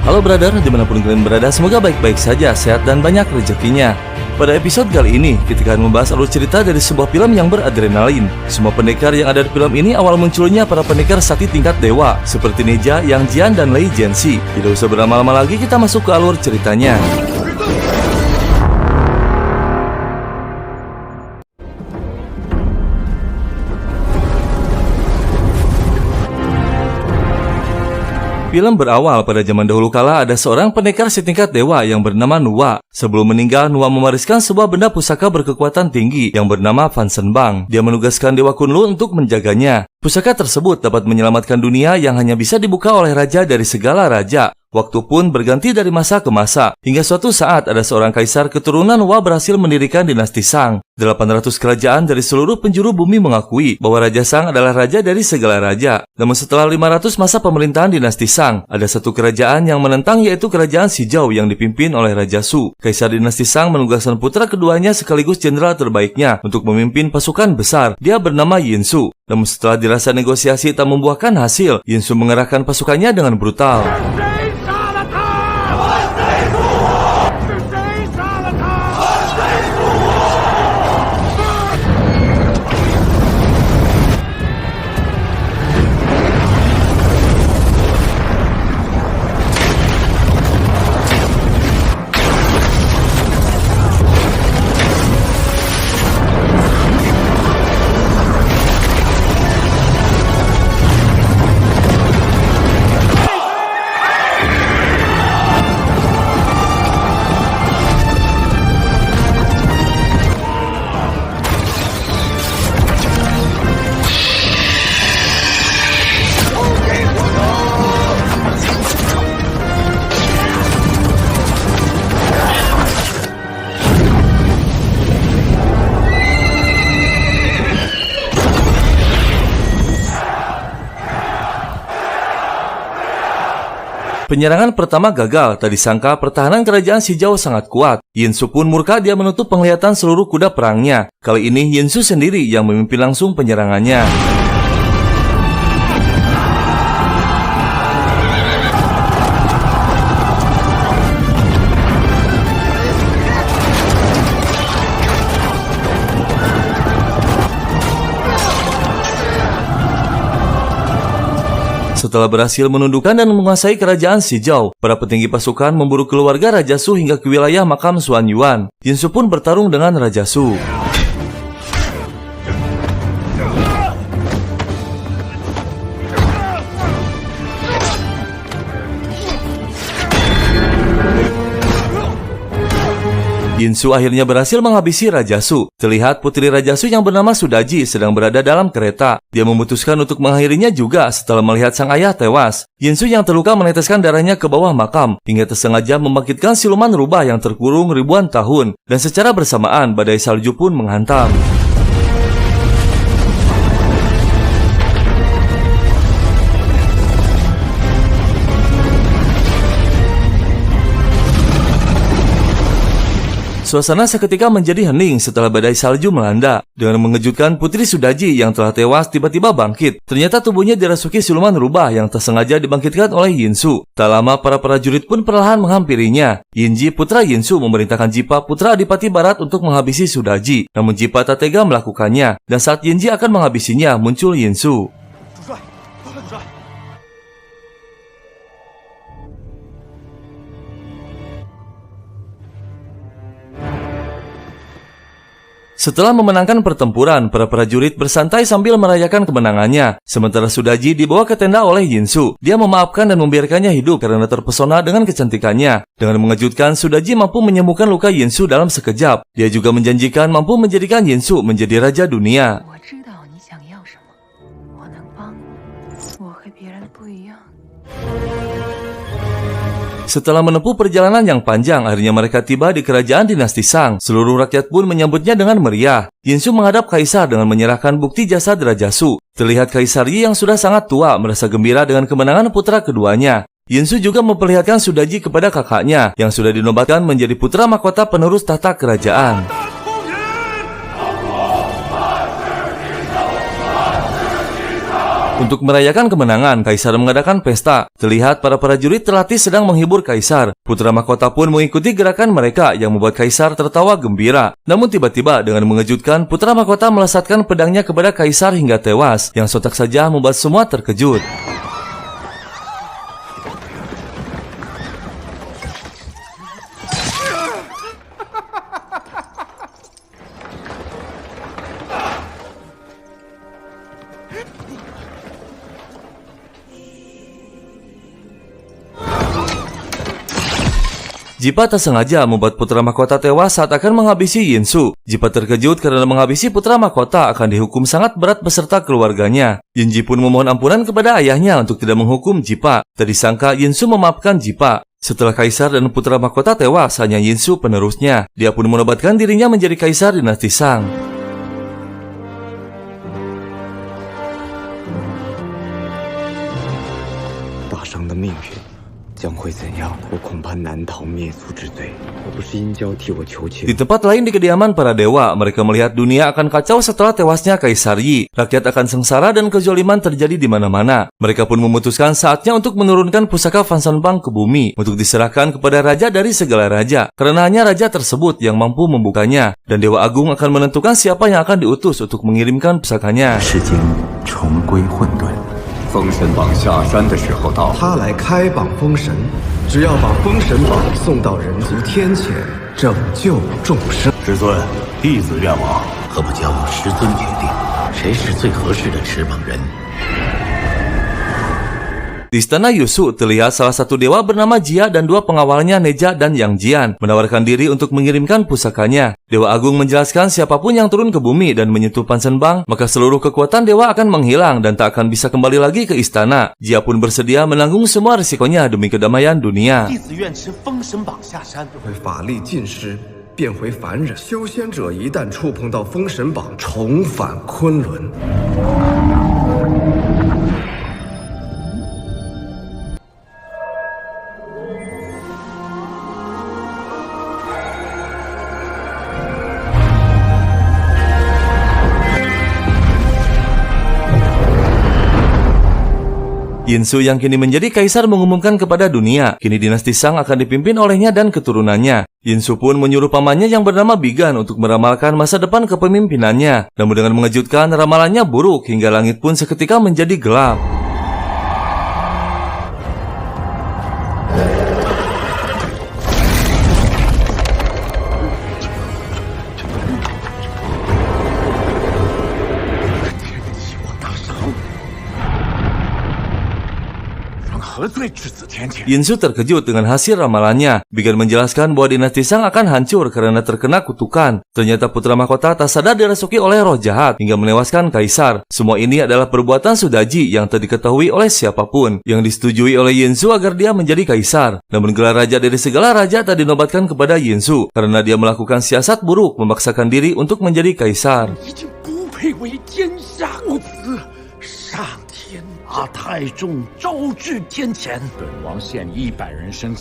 Halo brother, dimanapun kalian berada, semoga baik-baik saja, sehat dan banyak rezekinya. Pada episode kali ini, kita akan membahas alur cerita dari sebuah film yang beradrenalin. Semua pendekar yang ada di film ini awal munculnya para pendekar sakti tingkat dewa, seperti Neja, Yang Jian, dan Lei Jianxi. Tidak usah berlama-lama lagi, kita masuk ke alur ceritanya. Film berawal pada zaman dahulu kala ada seorang pendekar setingkat dewa yang bernama Nuwa. Sebelum meninggal, Nuwa mewariskan sebuah benda pusaka berkekuatan tinggi yang bernama Fan Shen Bang. Dia menugaskan Dewa Kunlu untuk menjaganya. Pusaka tersebut dapat menyelamatkan dunia yang hanya bisa dibuka oleh raja dari segala raja. Waktu pun berganti dari masa ke masa, hingga suatu saat ada seorang kaisar keturunan Nuwa berhasil mendirikan dinasti Shang. 800 kerajaan dari seluruh penjuru bumi mengakui bahwa Raja Shang adalah raja dari segala raja. Namun setelah 500 masa pemerintahan dinasti Shang, ada satu kerajaan yang menentang, yaitu kerajaan Xizhou yang dipimpin oleh Raja Su. Kaisar dinasti Shang menugaskan putra keduanya sekaligus jenderal terbaiknya untuk memimpin pasukan besar. Dia bernama Yin Su. Namun setelah dirasa negosiasi tak membuahkan hasil, Yin Su mengerahkan pasukannya dengan brutal. Penyerangan pertama gagal, tak disangka pertahanan kerajaan Xizhou sangat kuat. Yin Su pun murka, dia menutup penglihatan seluruh kuda perangnya. Kali ini Yin Su sendiri yang memimpin langsung penyerangannya. Setelah berhasil menundukkan dan menguasai kerajaan Xizhou, para petinggi pasukan memburu keluarga Raja Su hingga ke wilayah makam Xuan Yuan. Yin Su pun bertarung dengan Raja Su. Yin Su akhirnya berhasil menghabisi Raja Su. Terlihat putri Raja Su yang bernama Sudaji sedang berada dalam kereta. Dia memutuskan untuk mengakhirinya juga setelah melihat sang ayah tewas. Yin Su yang terluka meneteskan darahnya ke bawah makam, hingga tersengaja membangkitkan siluman rubah yang terkurung ribuan tahun. Dan secara bersamaan, badai salju pun menghantam. Suasana seketika menjadi hening setelah badai salju melanda. Dengan mengejutkan, putri Sudaji yang telah tewas tiba-tiba bangkit. Ternyata tubuhnya dirasuki siluman rubah yang tersengaja dibangkitkan oleh Yin Su. Tak lama para prajurit pun perlahan menghampirinya. Yinji, putra Yin Su, memerintahkan Jipa, putra Adipati Barat, untuk menghabisi Sudaji. Namun Jipa tak tega melakukannya. Dan saat Yinji akan menghabisinya, muncul Yin Su. Setelah memenangkan pertempuran, para prajurit bersantai sambil merayakan kemenangannya. Sementara Sudaji dibawa ke tenda oleh Yin Su. Dia memaafkan dan membiarkannya hidup karena terpesona dengan kecantikannya. Dengan mengejutkan, Sudaji mampu menyembuhkan luka Yin Su dalam sekejap. Dia juga menjanjikan mampu menjadikan Yin Su menjadi raja dunia. Setelah menempuh perjalanan yang panjang, akhirnya mereka tiba di kerajaan dinasti Shang. Seluruh rakyat pun menyambutnya dengan meriah. Yin Su menghadap kaisar dengan menyerahkan bukti jasad Raja Su. Terlihat Kaisar Yi yang sudah sangat tua merasa gembira dengan kemenangan putra keduanya. Yin Su juga memperlihatkan Sudaji kepada kakaknya yang sudah dinobatkan menjadi putra mahkota penerus tahta kerajaan. Untuk merayakan kemenangan, Kaisar mengadakan pesta. Terlihat para prajurit terlatih sedang menghibur Kaisar. Putra mahkota pun mengikuti gerakan mereka yang membuat Kaisar tertawa gembira. Namun tiba-tiba dengan mengejutkan, putra mahkota melesatkan pedangnya kepada Kaisar hingga tewas, yang sontak saja membuat semua terkejut. Jipa tak sengaja membuat putra mahkota tewas saat akan menghabisi Yinsu. Jipa terkejut karena menghabisi putra mahkota akan dihukum sangat berat beserta keluarganya. Yinji pun memohon ampunan kepada ayahnya untuk tidak menghukum Jipa. Tak disangka Yinsu memaafkan Jipa. Setelah Kaisar dan putra mahkota tewas, hanya Yinsu penerusnya. Dia pun menobatkan dirinya menjadi Kaisar dinasti Shang. Di tempat lain di kediaman para dewa, mereka melihat dunia akan kacau setelah tewasnya Kaisar Yi. Rakyat akan sengsara dan kezaliman terjadi di mana-mana. Mereka pun memutuskan saatnya untuk menurunkan pusaka Fansanbang ke bumi untuk diserahkan kepada raja dari segala raja, karena hanya raja tersebut yang mampu membukanya, dan Dewa Agung akan menentukan siapa yang akan diutus untuk mengirimkan pusakanya. 封神榜下山的时候到了，他来开榜封神，只要把封神榜送到人族天前，拯救众生。师尊，弟子愿望。何不交由师尊决定，谁是最合适的持榜人？ Di istana Yusu, terlihat salah satu dewa bernama Jia dan dua pengawalnya Neja dan Yang Jian menawarkan diri untuk mengirimkan pusakanya. Dewa Agung menjelaskan siapapun yang turun ke bumi dan menyentuh Fansanbang, maka seluruh kekuatan dewa akan menghilang dan tak akan bisa kembali lagi ke istana. Jia pun bersedia menanggung semua risikonya demi kedamaian dunia. 法力尽失，变回凡人。修仙者一旦触碰到封神榜，重返昆仑。 Yinsu yang kini menjadi kaisar mengumumkan kepada dunia, kini dinasti Shang akan dipimpin olehnya dan keturunannya. Yinsu pun menyuruh pamannya yang bernama Bigan untuk meramalkan masa depan kepemimpinannya. Namun dengan mengejutkan, ramalannya buruk hingga langit pun seketika menjadi gelap. Yinsu terkejut dengan hasil ramalannya. Bigan menjelaskan bahwa dinasti Shang akan hancur karena terkena kutukan. Ternyata putra mahkota tak sadar dirasuki oleh roh jahat hingga menewaskan kaisar. Semua ini adalah perbuatan Sudaji yang tak diketahui oleh siapapun, yang disetujui oleh Yinsu agar dia menjadi kaisar. Namun gelar raja dari segala raja tak dinobatkan kepada Yinsu karena dia melakukan siasat buruk memaksakan diri untuk menjadi kaisar. 阿太重招至天前，本王献100人生，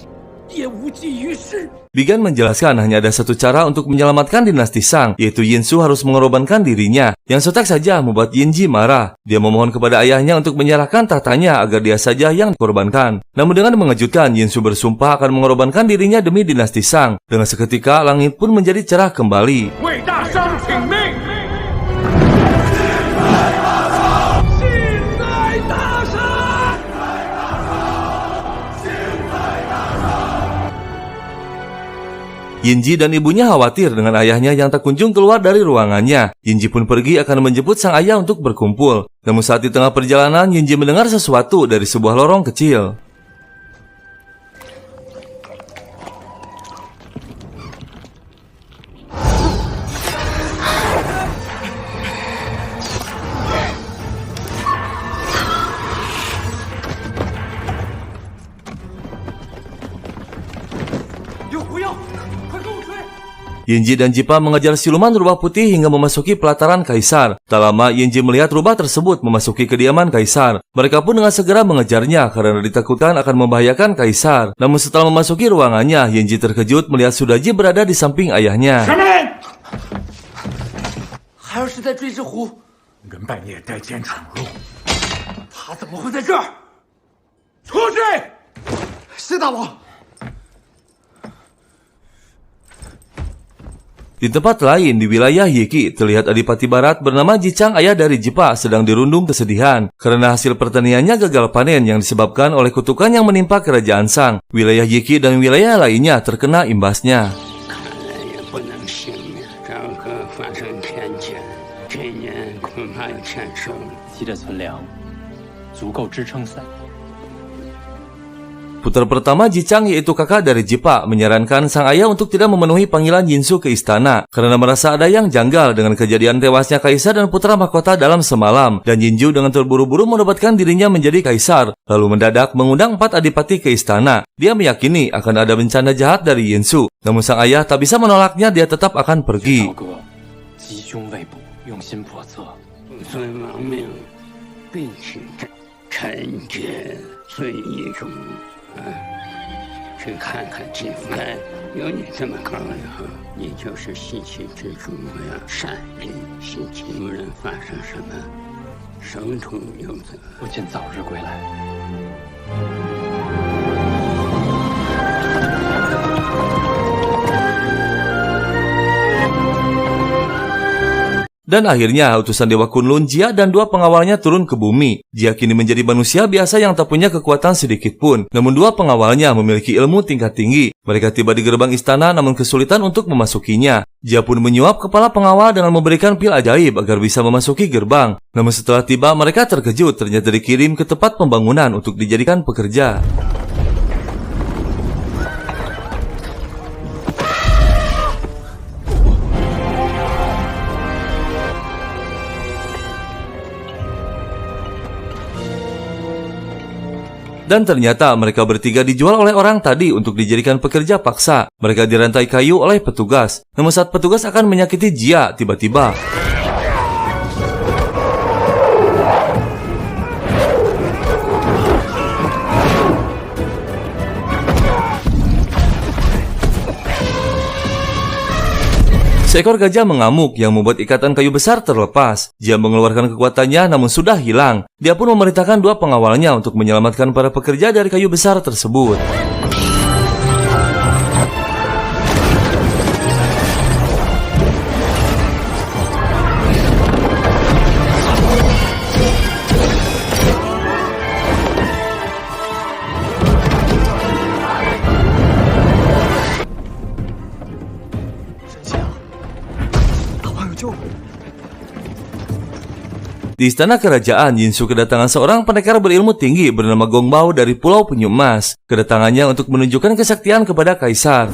也无济于事。 Bigan menjelaskan hanya ada satu cara untuk menyelamatkan dinasti Shang, yaitu Yinsu harus mengorbankan dirinya. Yang sontak saja membuat Yinji marah. Dia memohon kepada ayahnya untuk menyerahkan tahtanya agar dia saja yang dikorbankan. Namun dengan mengejutkan, Yinsu bersumpah akan mengorbankan dirinya demi dinasti Shang. Dengan seketika, langit pun menjadi cerah kembali. 为大商请命。 Yinji dan ibunya khawatir dengan ayahnya yang tak kunjung keluar dari ruangannya. Yinji pun pergi akan menjemput sang ayah untuk berkumpul. Namun saat di tengah perjalanan, Yinji mendengar sesuatu dari sebuah lorong kecil. Yinji dan Jipa mengejar siluman rubah putih hingga memasuki pelataran kaisar. Tak lama, Yinji melihat rubah tersebut memasuki kediaman kaisar. Mereka pun dengan segera mengejarnya karena ditakutkan akan membahayakan kaisar. Namun setelah memasuki ruangannya, Yinji terkejut melihat Sudaji berada di samping ayahnya. 孩儿是在追之湖，人半夜带剑闯入，他怎么会在这儿？出去！谢大王。 Di tempat lain di wilayah Yiki, terlihat Adipati Barat bernama Jicang, ayah dari Jipa, sedang dirundung kesedihan karena hasil pertaniannya gagal panen yang disebabkan oleh kutukan yang menimpa kerajaan Sang. Wilayah Yiki dan wilayah lainnya terkena imbasnya. 积的存粮足够支撑3。 Putra pertama Jicang, yaitu kakak dari Jipa, menyarankan sang ayah untuk tidak memenuhi panggilan Yinsu ke istana karena merasa ada yang janggal dengan kejadian tewasnya kaisar dan putra mahkota dalam semalam, dan Yinju dengan terburu-buru menobatkan dirinya menjadi kaisar, lalu mendadak mengundang 4 adipati ke istana. Dia meyakini akan ada bencana jahat dari Yinsu, namun sang ayah tak bisa menolaknya, dia tetap akan pergi. 去看看金福来，有你这么高呀，你就是西岐之主呀，善灵西岐，无论发生什么，手中有责。我见早日归来。 Dan akhirnya utusan Dewa Kunlun, Jia dan 2 pengawalnya turun ke bumi. Jia kini menjadi manusia biasa yang tak punya kekuatan sedikit pun. Namun 2 pengawalnya memiliki ilmu tingkat tinggi. Mereka tiba di gerbang istana namun kesulitan untuk memasukinya. Jia pun menyuap kepala pengawal dengan memberikan pil ajaib agar bisa memasuki gerbang. Namun setelah tiba mereka terkejut, ternyata dikirim ke tempat pembangunan untuk dijadikan pekerja. Dan ternyata mereka bertiga dijual oleh orang tadi untuk dijadikan pekerja paksa. Mereka dirantai kayu oleh petugas. Namun saat petugas akan menyakiti Jia, tiba-tiba seekor gajah mengamuk yang membuat ikatan kayu besar terlepas. Jia mengeluarkan kekuatannya namun sudah hilang. Dia pun memerintahkan 2 pengawalnya untuk menyelamatkan para pekerja dari kayu besar tersebut. Di istana kerajaan, Yinsu kedatangan seorang pendekar berilmu tinggi bernama Gongbao dari Pulau Penyu Emas. Kedatangannya untuk menunjukkan kesaktian kepada kaisar.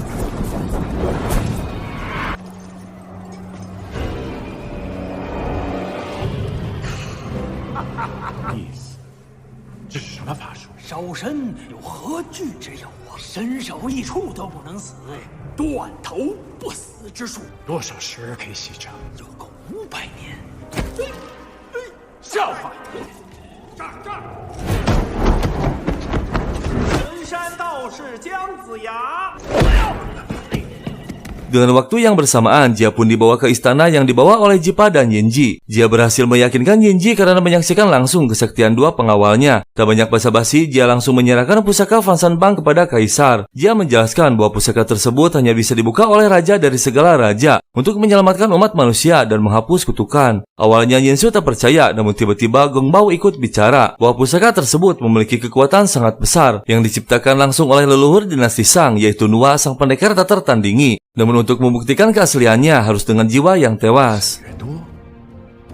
Dengan waktu yang bersamaan, Jia pun dibawa ke istana yang dibawa oleh Jipa dan Yenji. Jia berhasil meyakinkan Yenji karena menyaksikan langsung kesaktian 2 pengawalnya. Tak banyak basa-basi, Jia langsung menyerahkan pusaka Fansan Bang kepada kaisar. Jia menjelaskan bahwa pusaka tersebut hanya bisa dibuka oleh raja dari segala raja untuk menyelamatkan umat manusia dan menghapus kutukan. Awalnya Yinsu tak percaya, namun tiba-tiba Gongbao ikut bicara bahwa pusaka tersebut memiliki kekuatan sangat besar yang diciptakan langsung oleh leluhur dinasti Sang, yaitu Nuwa, sang pendekar tak tertandingi. Namun untuk membuktikan keasliannya harus dengan jiwa yang tewas.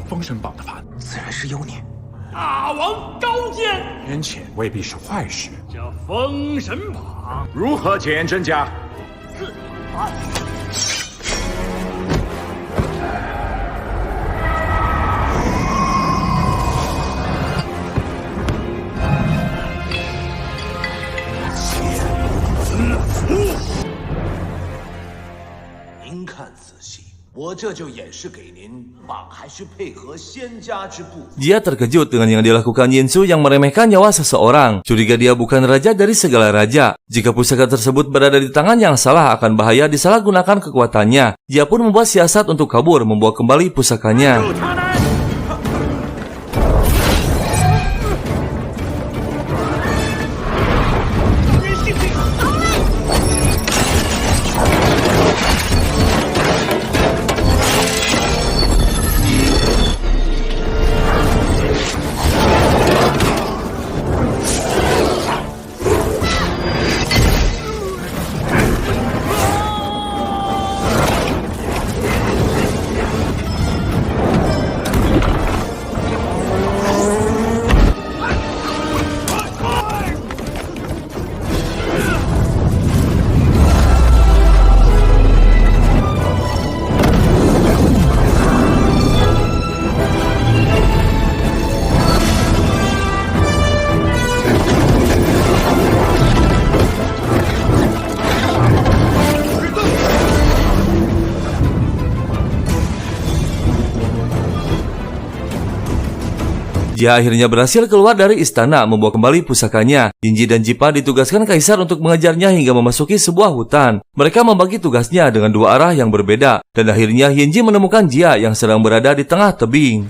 封神榜的法自然是妖孽。大王召见。天谴未必是坏事。这封神榜如何检验真假？您看仔细，我这就演示给您，榜还是配合仙家之步。 Dia terkejut dengan yang dilakukan Yinsu yang meremehkan nyawa seseorang. Curiga dia bukan raja dari segala raja. Jika pusaka tersebut berada di tangan yang salah, akan bahaya disalahgunakan kekuatannya. Dia pun membuat siasat untuk kabur, membawa kembali pusakanya. Jia akhirnya berhasil keluar dari istana membawa kembali pusakanya. Yinji dan Jipa ditugaskan kaisar untuk mengejarnya hingga memasuki sebuah hutan. Mereka membagi tugasnya dengan dua arah yang berbeda, dan akhirnya Yinji menemukan Jia yang sedang berada di tengah tebing.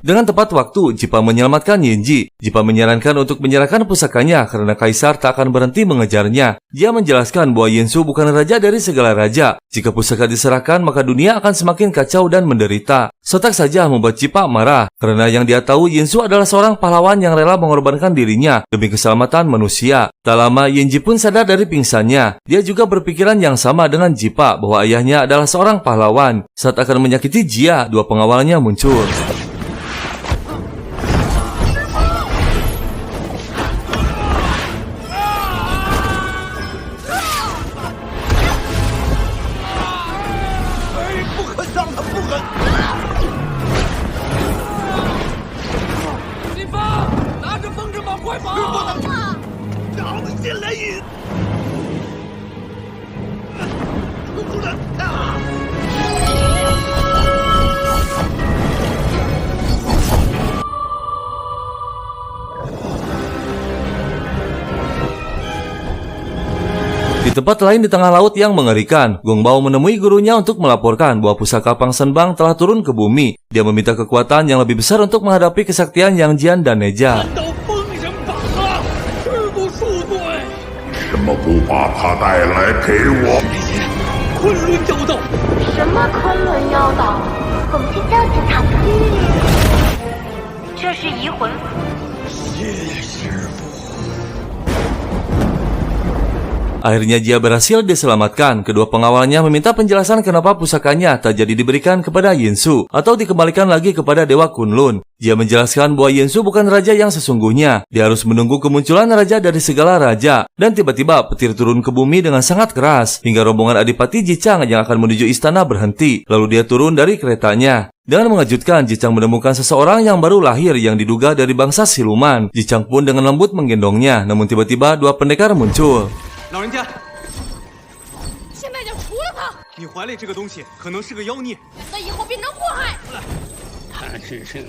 Dengan tepat waktu, Jipa menyelamatkan Yinji. Jipa menyarankan untuk menyerahkan pusakanya karena kaisar tak akan berhenti mengejarnya. Dia menjelaskan bahwa Yinsu bukan raja dari segala raja. Jika pusaka diserahkan, maka dunia akan semakin kacau dan menderita. Sontak saja membuat Jipa marah, karena yang dia tahu Yinsu adalah seorang pahlawan yang rela mengorbankan dirinya demi keselamatan manusia. Tak lama, Yinji pun sadar dari pingsannya. Dia juga berpikiran yang sama dengan Jipa bahwa ayahnya adalah seorang pahlawan. Saat akan menyakiti Jia, dua pengawalnya muncul. Di tempat lain di tengah laut yang mengerikan, Gong Bao menemui gurunya untuk melaporkan bahwa pusaka Pang Shenbang telah turun ke bumi. Dia meminta kekuatan yang lebih besar untuk menghadapi kesaktian Yang Jian dan Neja. 什么不把他带来给我？昆仑妖道。什么昆仑妖道？我们去教教他们。这是移魂符。谢师傅。 Akhirnya Jia berhasil diselamatkan. Kedua pengawalnya meminta penjelasan kenapa pusakanya tak jadi diberikan kepada Yinsu atau dikembalikan lagi kepada Dewa Kunlun. Jia menjelaskan bahwa Yinsu bukan raja yang sesungguhnya. Dia harus menunggu kemunculan raja dari segala raja. Dan tiba-tiba petir turun ke bumi dengan sangat keras hingga rombongan Adipati Jichang yang akan menuju istana berhenti. Lalu dia turun dari keretanya. Dengan mengejutkan, Jichang menemukan seseorang yang baru lahir yang diduga dari bangsa siluman. Jichang pun dengan lembut menggendongnya, namun tiba-tiba dua pendekar muncul. 老人家，现在就除了他！你怀里这个东西可能是个妖孽，免得以后变成祸害。他是谁？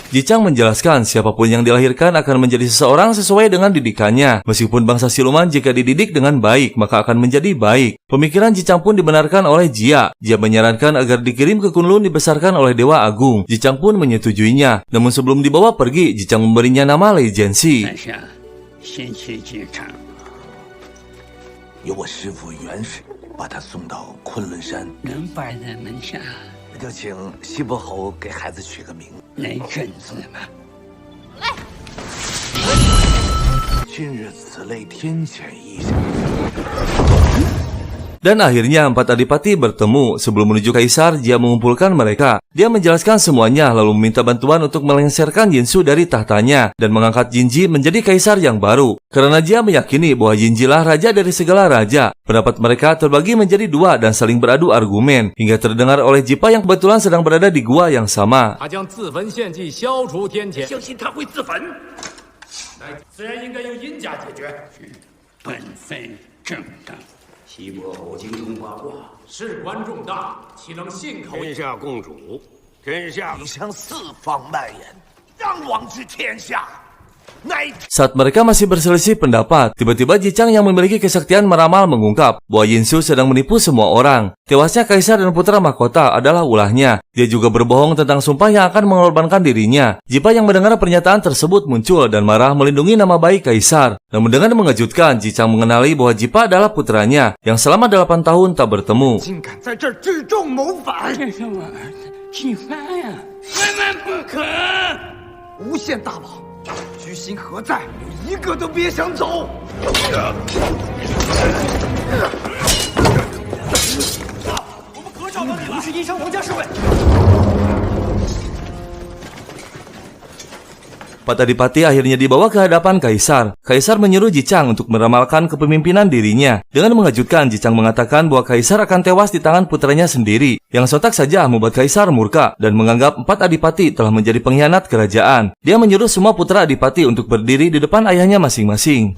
Jichang menjelaskan siapapun yang dilahirkan akan menjadi seseorang sesuai dengan didikannya. Meskipun bangsa siluman jika dididik dengan baik, maka akan menjadi baik. Pemikiran Jichang pun dibenarkan oleh Jia. Jia menyarankan agar dikirim ke Kunlun dibesarkan oleh Dewa Agung. Jichang pun menyetujuinya. Namun sebelum dibawa pergi, Jichang memberinya nama Lei Jianxi. 先去机场，由我师父元水把他送到昆仑山，能摆在门下。那就请西伯侯给孩子取个名，来阵子吧。来，今日此类天谴异象。 Dan akhirnya empat adipati bertemu. Sebelum menuju kaisar, Jia mengumpulkan mereka. Dia menjelaskan semuanya lalu meminta bantuan untuk melengsarkan Yinsu dari tahtanya dan mengangkat Jinji menjadi kaisar yang baru. Karena Jia meyakini bahwa Jinji lah raja dari segala raja. Pendapat mereka terbagi menjadi dua dan saling beradu argumen hingga terdengar oleh Jipa yang kebetulan sedang berada di gua yang sama. 他将自焚献祭，消除天谴。相信他会自焚。自然应该由殷家解决。本分正当。 西伯侯精通八卦，事关重大，岂能信口？天下共主，天下你向四方蔓延，让王之天下。 Saat mereka masih berselisih pendapat, tiba-tiba Jichang yang memiliki kesaktian meramal mengungkap bahwa Yinsu sedang menipu semua orang. Tewasnya kaisar dan putra mahkota adalah ulahnya. Dia juga berbohong tentang sumpah yang akan mengorbankan dirinya. Jipa yang mendengar pernyataan tersebut muncul dan marah melindungi nama baik kaisar. Namun dengan mengejutkan, Jichang mengenali bahwa Jipa adalah putranya yang selama 8 tahun tak bertemu. 竟敢在这儿聚众谋反！这是我儿子姬发呀！万万不可！无限大宝。 居心何在？一个都别想走！我们可找到你了！不是殷商皇家侍卫。Empat adipati akhirnya dibawa ke hadapan kaisar. Kaisar menyuruh Jichang untuk meramalkan kepemimpinan dirinya. Dengan mengejutkan, Jichang mengatakan bahwa kaisar akan tewas di tangan putranya sendiri, yang sontak saja membuat kaisar murka dan menganggap empat adipati telah menjadi pengkhianat kerajaan. Dia menyuruh semua putra adipati untuk berdiri di depan ayahnya masing-masing.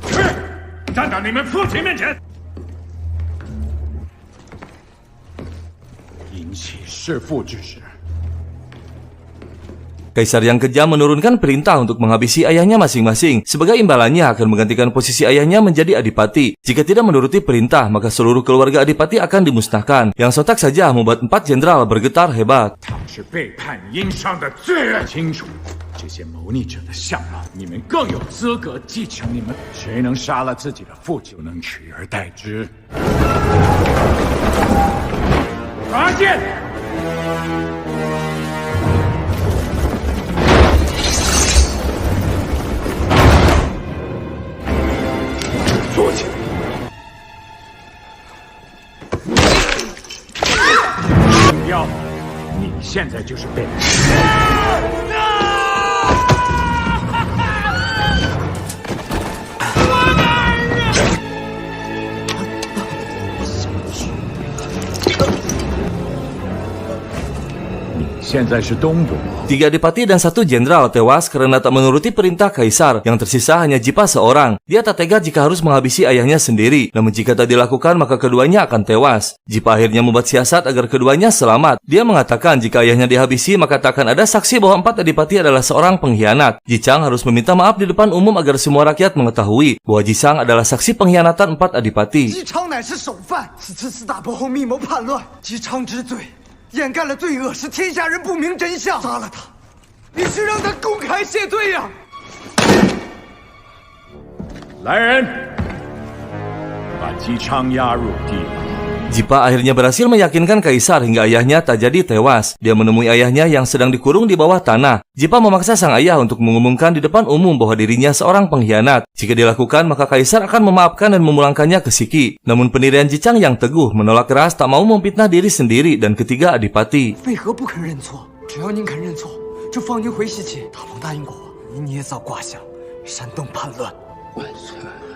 Kaisar yang kejam menurunkan perintah untuk menghabisi ayahnya masing-masing. Sebagai imbalannya akan menggantikan posisi ayahnya menjadi adipati. Jika tidak menuruti perintah, maka seluruh keluarga adipati akan dimusnahkan. Yang sontak saja membuat empat jenderal bergetar hebat. Tiga adipati dan satu jenderal tewas karena tak menuruti perintah kaisar. Yang tersisa hanya Jipa seorang. Dia tak tega jika harus menghabisi ayahnya sendiri. Namun jika tak dilakukan, maka keduanya akan tewas. Jipa akhirnya membuat siasat agar keduanya selamat. Dia mengatakan jika ayahnya dihabisi, maka tak akan ada saksi bahwa empat adipati adalah seorang pengkhianat. Jichang harus meminta maaf di depan umum agar semua rakyat mengetahui bahwa Jichang adalah saksi pengkhianatan empat adipati. Jichang 乃是首犯，此次四大伯后密谋叛乱，Jichang之罪。 掩盖了罪恶，使天下人不明真相。杀了他，必须让他公开谢罪呀！来人，把姬昌押入地牢。 Jipa akhirnya berhasil meyakinkan kaisar hingga ayahnya tak jadi tewas. Dia menemui ayahnya yang sedang dikurung di bawah tanah. Jipa memaksa sang ayah untuk mengumumkan di depan umum bahwa dirinya seorang pengkhianat. Jika dilakukan, maka kaisar akan memaafkan dan memulangkannya ke Shiki. Namun pendirian Jichang yang teguh menolak keras, tak mau memfitnah diri sendiri dan ketiga adipati. 为何不肯认错？只要您肯认错，就放您回西岐。大鹏答应过我，您捏造卦象，煽动叛乱。我错了，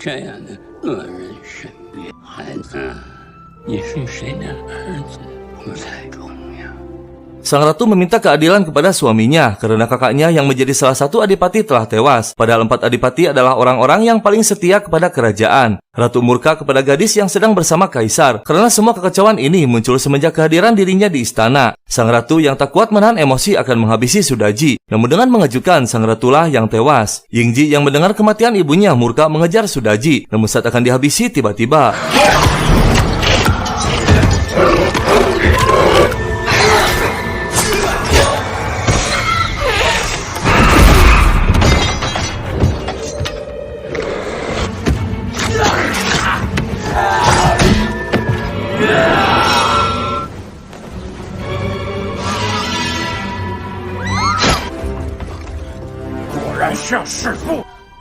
这样的恶人身边，孩子。 你是谁的儿子不太重要。 Sang ratu meminta keadilan kepada suaminya karena kakaknya yang menjadi salah satu adipati telah tewas. Padahal empat adipati adalah orang-orang yang paling setia kepada kerajaan. Ratu murka kepada gadis yang sedang bersama kaisar karena semua kekacauan ini muncul semenjak kehadiran dirinya di istana. Sang ratu yang tak kuat menahan emosi akan menghabisi Sudaji. Namun dengan mengejutkan, sang ratulah yang tewas. Yingji yang mendengar kematian ibunya murka mengejar Sudaji. Namun saat akan dihabisi tiba-tiba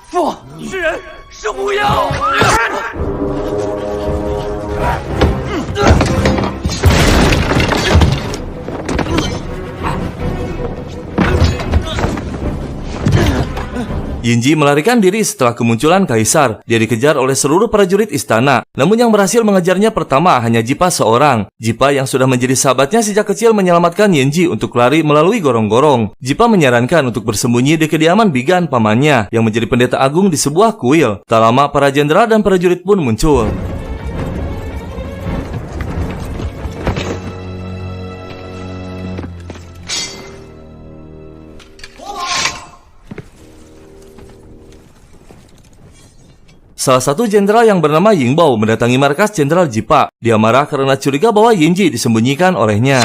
父，是人是狐妖。 Yinji melarikan diri setelah kemunculan kaisar. Dia dikejar oleh seluruh prajurit istana. Namun yang berhasil mengejarnya pertama hanya Jipa seorang. Jipa yang sudah menjadi sahabatnya sejak kecil menyelamatkan Yinji untuk lari melalui gorong-gorong. Jipa menyarankan untuk bersembunyi di kediaman Bigan pamannya yang menjadi pendeta agung di sebuah kuil. Tak lama para jenderal dan prajurit pun muncul. Salah satu jenderal yang bernama Yingbao mendatangi markas jenderal Jipa. Dia marah karena curiga bahwa Yinji disembunyikan olehnya.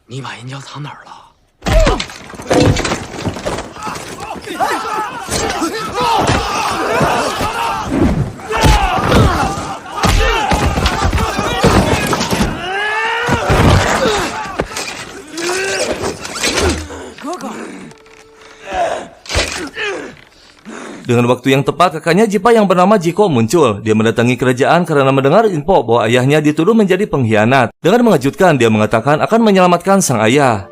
你把银胶藏哪儿了？ 哥哥， Dengan waktu yang tepat, kakaknya Jipa yang bernama Jiko muncul. Dia mendatangi kerajaan karena mendengar info bahwa ayahnya dituduh menjadi pengkhianat. Dengan mengejutkan, dia mengatakan akan menyelamatkan sang ayah.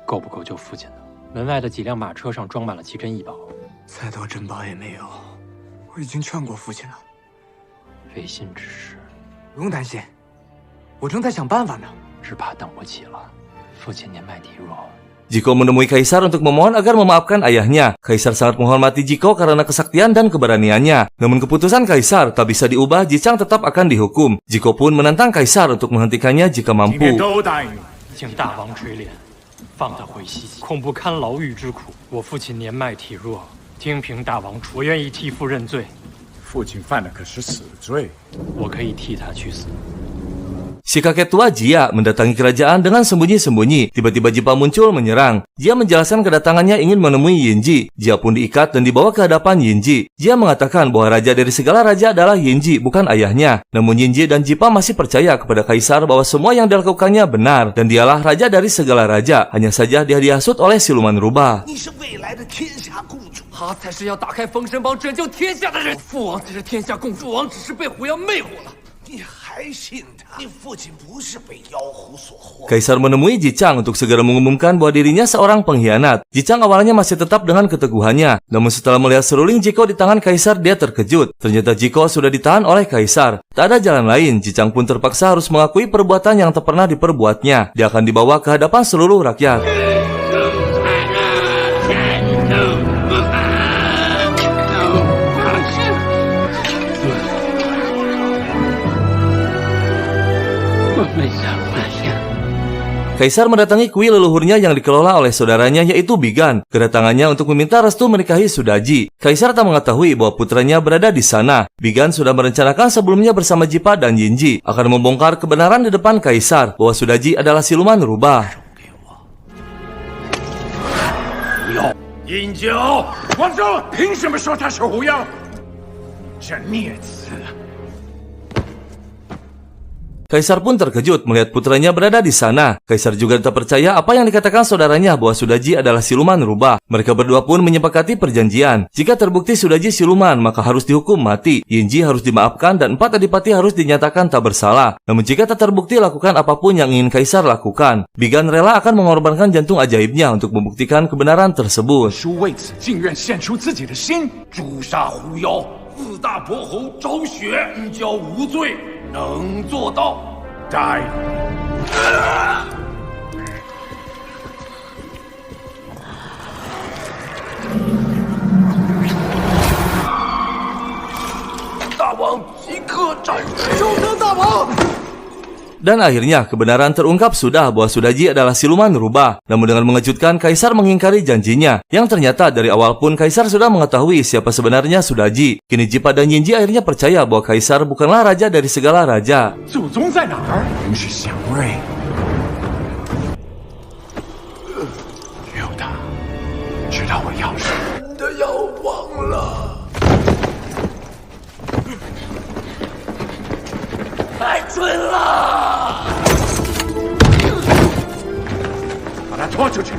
够不够救父亲呢？门外的几辆马车上装满了奇珍异宝，再多珍宝也没有。我已经劝过父亲了，违心之事，不用担心，我正在想办法呢。只怕等不起了。父亲年迈体弱。 Jiko menemui Kaisar untuk memohon agar memaafkan ayahnya. Kaisar sangat menghormati Jiko karena kesaktian dan keberaniannya. Namun keputusan Kaisar tak bisa diubah, Jichang tetap akan dihukum. Jiko pun menantang Kaisar untuk menghentikannya jika mampu. 请大王垂怜，放他回西岐，恐不堪牢狱之苦。我父亲年迈体弱，听凭大王处，我愿意替父认罪。父亲犯的可是死罪，我可以替他去死。 Si kakek tua Jia mendatangi kerajaan dengan sembunyi-sembunyi. Tiba-tiba Jipa muncul menyerang. Jia menjelaskan kedatangannya ingin menemui Yinji. Jia pun diikat dan dibawa ke hadapan Yinji. Jia mengatakan bahwa raja dari segala raja adalah Yinji, bukan ayahnya. Namun Yinji dan Jipa masih percaya kepada Kaisar bahwa semua yang dilakukannya benar dan dialah raja dari segala raja. Hanya saja dia dihasut oleh siluman rubah. 他才是要打开封神榜拯救天下的人。父王只是天下共主，王只是被狐妖魅惑了。 你还信他？你父亲不是被妖狐所惑。 Kaisar menemui Jichang untuk segera mengumumkan bahwa dirinya seorang pengkhianat. Jichang awalnya masih tetap dengan keteguhannya. Namun setelah melihat seruling Jiko di tangan Kaisar, dia terkejut. Ternyata Jiko sudah ditahan oleh Kaisar. Tak ada jalan lain, Jichang pun terpaksa harus mengakui perbuatan yang tak pernah diperbuatnya. Dia akan dibawa ke hadapan seluruh rakyat. Kaisar mendatangi kuil leluhurnya yang dikelola oleh saudaranya yaitu Bigan. Kedatangannya untuk meminta restu menikahi Sudaji. Kaisar tak mengetahui bahwa putranya berada di sana. Bigan sudah merencanakan sebelumnya bersama Jipa dan Yinji akan membongkar kebenaran di depan Kaisar bahwa Sudaji adalah siluman rubah. 饮酒，王叔，凭什么说他是狐妖？这孽子！ Kaisar pun terkejut melihat putranya berada di sana. Kaisar juga tak percaya apa yang dikatakan saudaranya bahwa Sudaji adalah siluman rubah. Mereka berdua pun menyepakati perjanjian. Jika terbukti Sudaji siluman, maka harus dihukum mati. Yinji harus dimaafkan dan 4 adipati harus dinyatakan tak bersalah. Namun jika tak terbukti, lakukan apapun yang ingin Kaisar lakukan. Bigan rela akan mengorbankan jantung ajaibnya untuk membuktikan kebenaran tersebut. 4大伯侯昭雪恩交无罪，能做到。该。大王即刻斩首！收得大王。 Dan akhirnya kebenaran terungkap sudah bahwa Sudaji adalah siluman rubah. Namun dengan mengejutkan, Kaisar mengingkari janjinya. Yang ternyata dari awal pun Kaisar sudah mengetahui siapa sebenarnya Sudaji. Kini Jipa dan Yinji akhirnya percaya bahwa Kaisar bukanlah raja dari segala raja. 祖宗在哪儿？真是祥瑞。只有他知道我要什么。你的药忘了。 太准了！把他拖出去。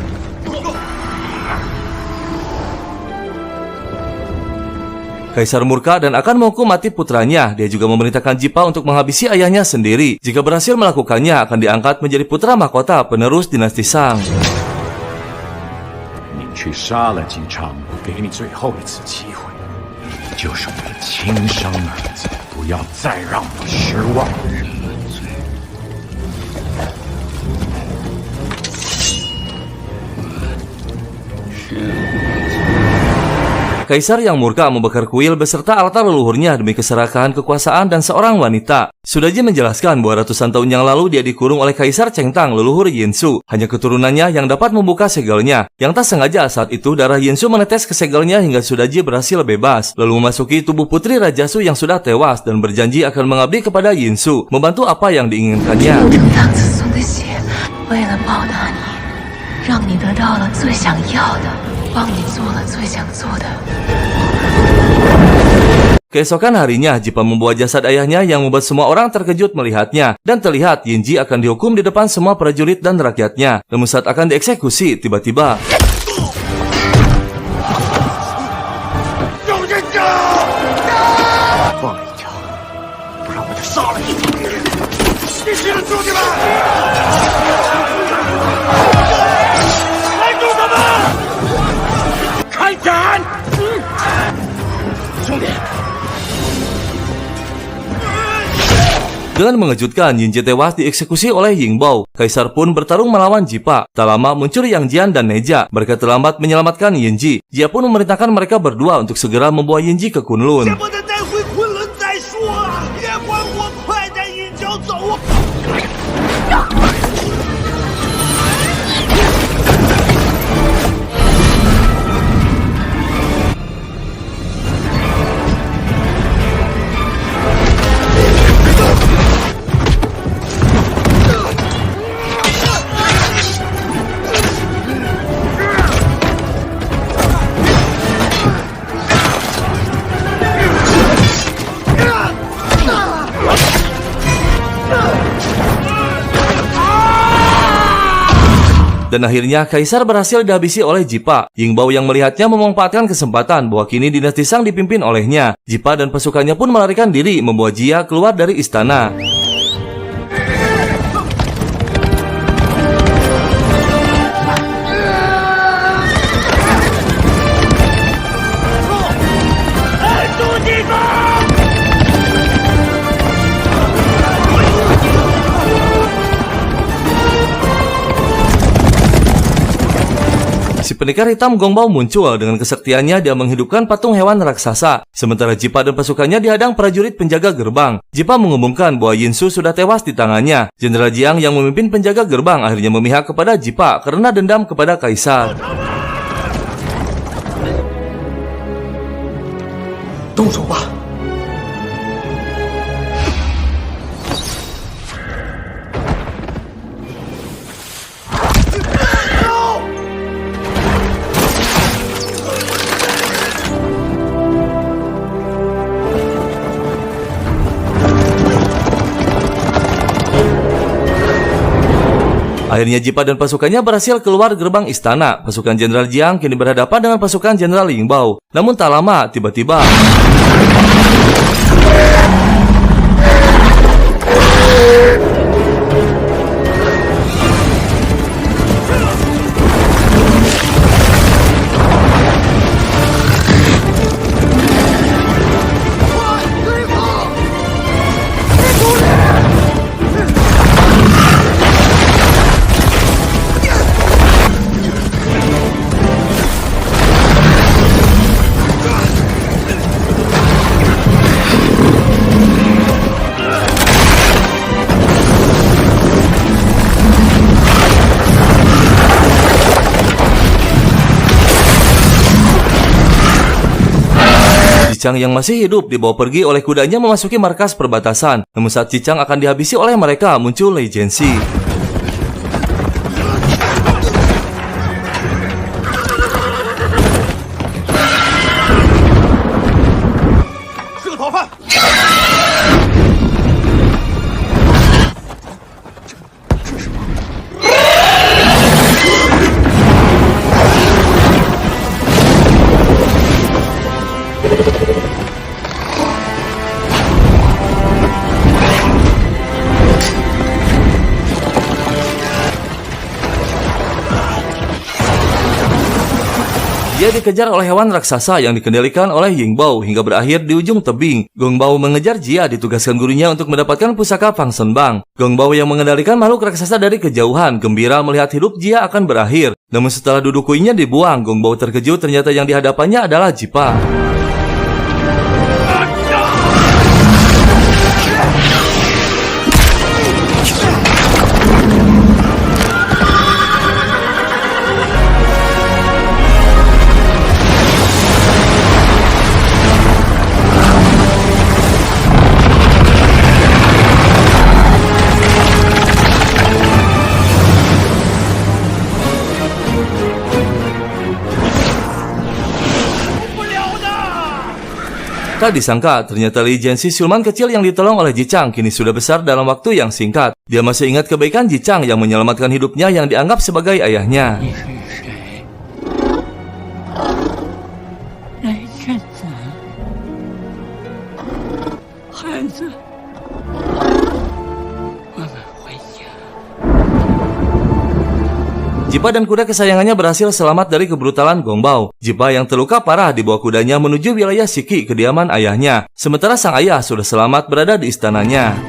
Kaisar murka dan akan menghukum mati putranya. Dia juga memerintahkan Jipa untuk menghabisi ayahnya sendiri. Jika berhasil melakukannya, akan diangkat menjadi putra mahkota penerus dinasti Shang. 你去杀了姬昌，给你最后一次机会。你就是我的亲生儿子，不要再让我失望。 Kaisar yang murka membakar kuil beserta altar leluhurnya demi keserakahan kekuasaan dan seorang wanita. Sudaji menjelaskan bahwa ratusan tahun yang lalu dia dikurung oleh Kaisar Chengtang leluhur Yinsu. Hanya keturunannya yang dapat membuka segelnya. Yang tak sengaja saat itu darah Yinsu menetes ke segelnya hingga Sudaji berhasil bebas. Lalu memasuki tubuh putri Raja Su yang sudah tewas dan berjanji akan mengabdi kepada Yinsu, membantu apa yang diinginkannya. 让你得到了最想要的，帮你做了最想做的。 Keesokan harinya, Jipa membawa jasad ayahnya yang membuat semua orang terkejut melihatnya. Dan terlihat Yinji akan dihukum di depan semua prajurit dan rakyatnya. Namun saat akan dieksekusi, tiba-tiba... 忘了一条，不然我就杀了你！继续的，兄弟们！拦住他们！开斩！兄弟。 Dengan mengejutkan, Yin Ji tewas dieksekusi oleh Ying Bao. Kaisar pun bertarung melawan Jipa. Tak lama muncul Yang Jian dan Neja. Mereka terlambat menyelamatkan Yin Ji. Dia pun memerintahkan mereka berdua untuk segera membawa Yin Ji ke Kunlun. Dan akhirnya Kaisar berhasil dihabisi oleh Jipa. Ying Bao yang melihatnya memanfaatkan kesempatan bahwa kini dinasti Shang dipimpin olehnya. Jipa dan pasukannya pun melarikan diri membawa Jia keluar dari istana. Si pendekar hitam Gong Bao muncul. Dengan kesaktiannya dia menghidupkan patung hewan raksasa. Sementara Jipa dan pasukannya dihadang prajurit penjaga gerbang. Jipa mengumumkan bahwa Yin Su sudah tewas di tangannya. Jenderal Jiang yang memimpin penjaga gerbang akhirnya memihak kepada Jipa karena dendam kepada Kaisar. 动手吧！ Akhirnya Jipa dan pasukannya berhasil keluar gerbang istana. Pasukan Jenderal Jiang kini berhadapan dengan pasukan Jenderal Ying Bao. Namun tak lama, tiba-tiba Cicang yang masih hidup dibawa pergi oleh kudanya memasuki markas perbatasan. Namun saat Cicang akan dihabisi oleh mereka, muncul Lei Jianxi. Dia dikejar oleh hewan raksasa yang dikendalikan oleh Ying Bao hingga berakhir di ujung tebing. Gong Bao mengejar Jia ditugaskan gurunya untuk mendapatkan pusaka Fang Shen Bang. Gong Bao yang mengendalikan makhluk raksasa dari kejauhan gembira melihat hidup Jia akan berakhir. Namun setelah duduk kuingnya dibuang, Gong Bao terkejut ternyata yang dihadapannya adalah Jipa. Tak disangka, ternyata Lei Jianxi siluman kecil yang ditolong oleh Jicang kini sudah besar dalam waktu yang singkat. Dia masih ingat kebaikan Jicang yang menyelamatkan hidupnya yang dianggap sebagai ayahnya. 孩子，我们回家。 Jipa dan kuda kesayangannya berhasil selamat dari kebrutalan Gongbao. Jipa yang terluka parah dibawa kudanya menuju wilayah Shiki, kediaman ayahnya. Sementara sang ayah sudah selamat berada di istananya.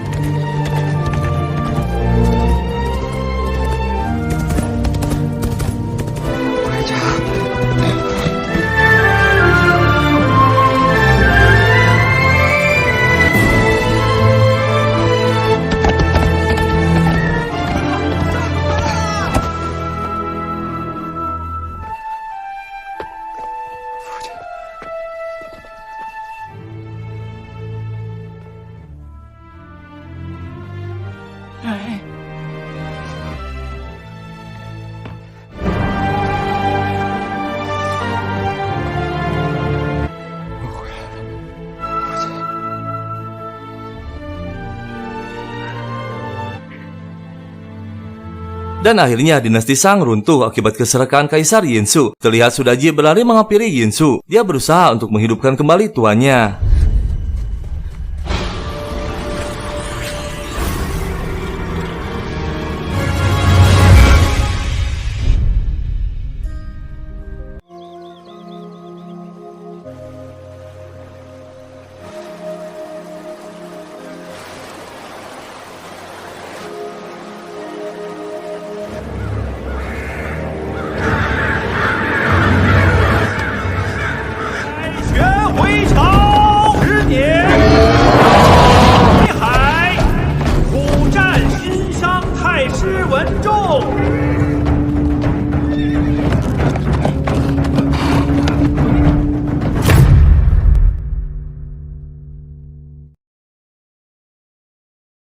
Dan akhirnya dinasti Shang runtuh akibat keserakahan Kaisar Yinsu. Terlihat Sudaji berlari menghampiri Yinsu. Dia berusaha untuk menghidupkan kembali tuannya.